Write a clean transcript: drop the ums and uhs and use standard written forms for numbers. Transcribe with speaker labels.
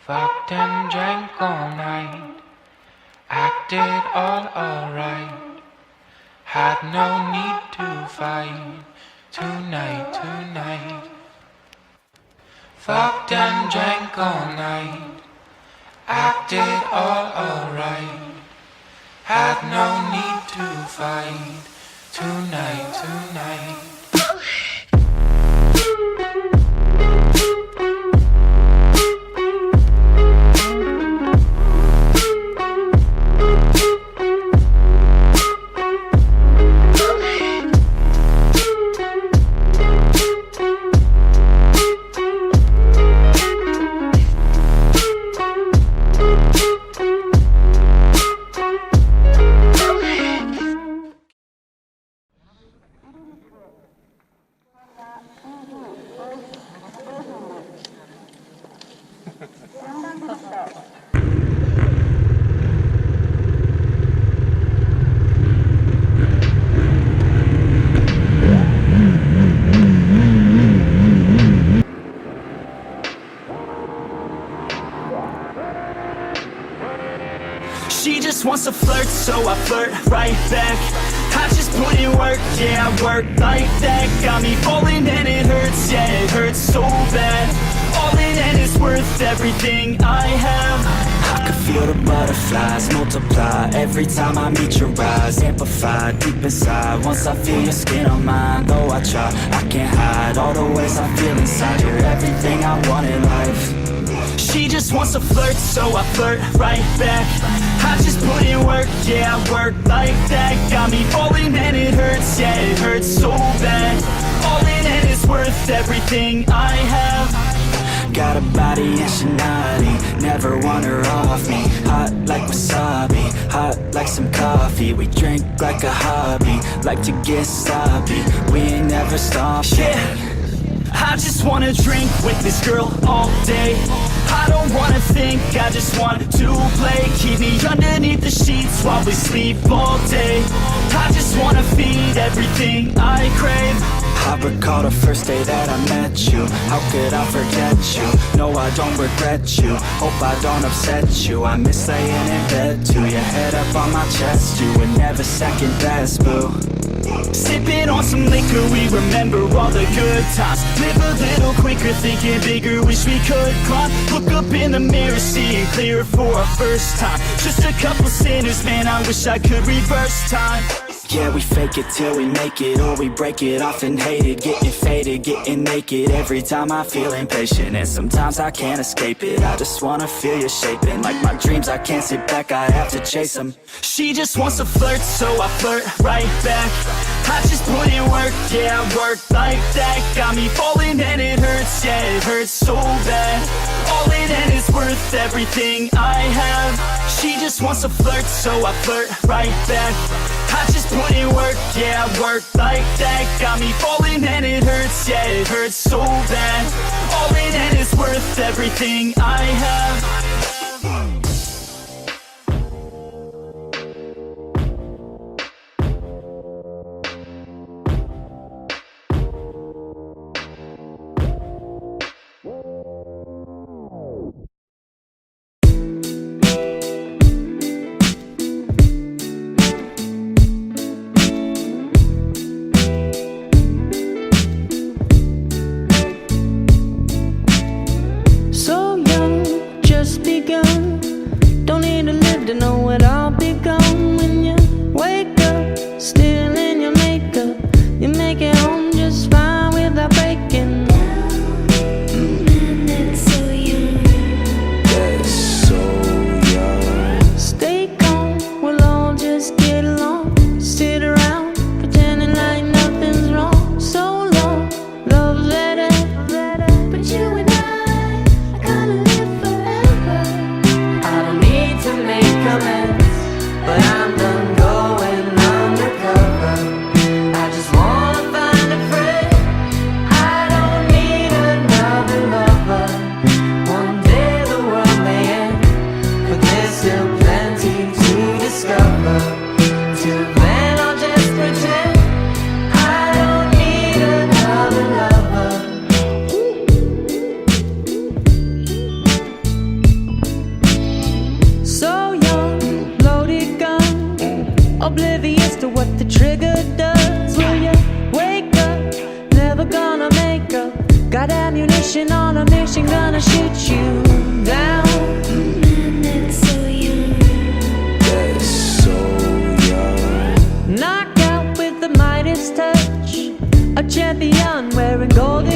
Speaker 1: Fucked and drank all night, acted all alright. Had no need to fight tonight. Fucked and drank all night, acted all alright. Had no need to fight tonight.
Speaker 2: She just wants to flirt, so I flirt right back. I just put in work, yeah, I work like that. Got me falling and it hurts, yeah, it hurts so bad. All in and it's worth everything I have. I can feel the butterflies multiply every time I meet your eyes. Amplified deep inside, once I feel your skin on mine. Though I try, I can't hide all the ways I feel inside. You're everything I want in life. She just wants to flirt, so I flirt right back. I just put in work, yeah, I work like that. Got me falling and it hurts, yeah, it hurts so bad. All in and it's worth everything I have. Got a body and she naughty, never want her off me. Hot like wasabi, hot like some coffee. We drink like a hobby, like to get sloppy. We ain't never stop, yeah. I just wanna drink with this girl all day. I don't wanna think, I just want to play. Keep me underneath the sheets while we sleep all day. I just wanna feed everything I crave. I recall the first day that I met you. How could I forget you? No, I don't regret you. Hope I don't upset you. I miss laying in bed too. Your head up on my chest, you were never second best, boo. Sipping on some liquor, we remember all the good times. Live a little quicker, thinking bigger, wish we could climb. Look up in the mirror, seeing clear for our first time. Just a couple sinners, man, I wish I could reverse time. Yeah, we fake it till we make it, or we break it off and hate it. Getting faded, getting naked, every time I feel impatient. And sometimes I can't escape it, I just wanna feel you shaping. Like my dreams, I can't sit back, I have to chase them. She just wants to flirt, so I flirt right back. I just put in work, yeah, I work like that. Got me falling and it hurts, yeah, it hurts so bad. All in and it's worth everything I have. She just wants to flirt, so I flirt right back. I just put in work, yeah, I work like that. Got me falling and it hurts, yeah, it hurts so bad. All in and it's worth everything I have.
Speaker 3: oblivious to what the trigger does. Will you wake up? Never gonna make up. Got ammunition on a mission, gonna shoot you down. That's so young.
Speaker 4: That's so young.
Speaker 3: Knock out with the Midas touch. A champion wearing golden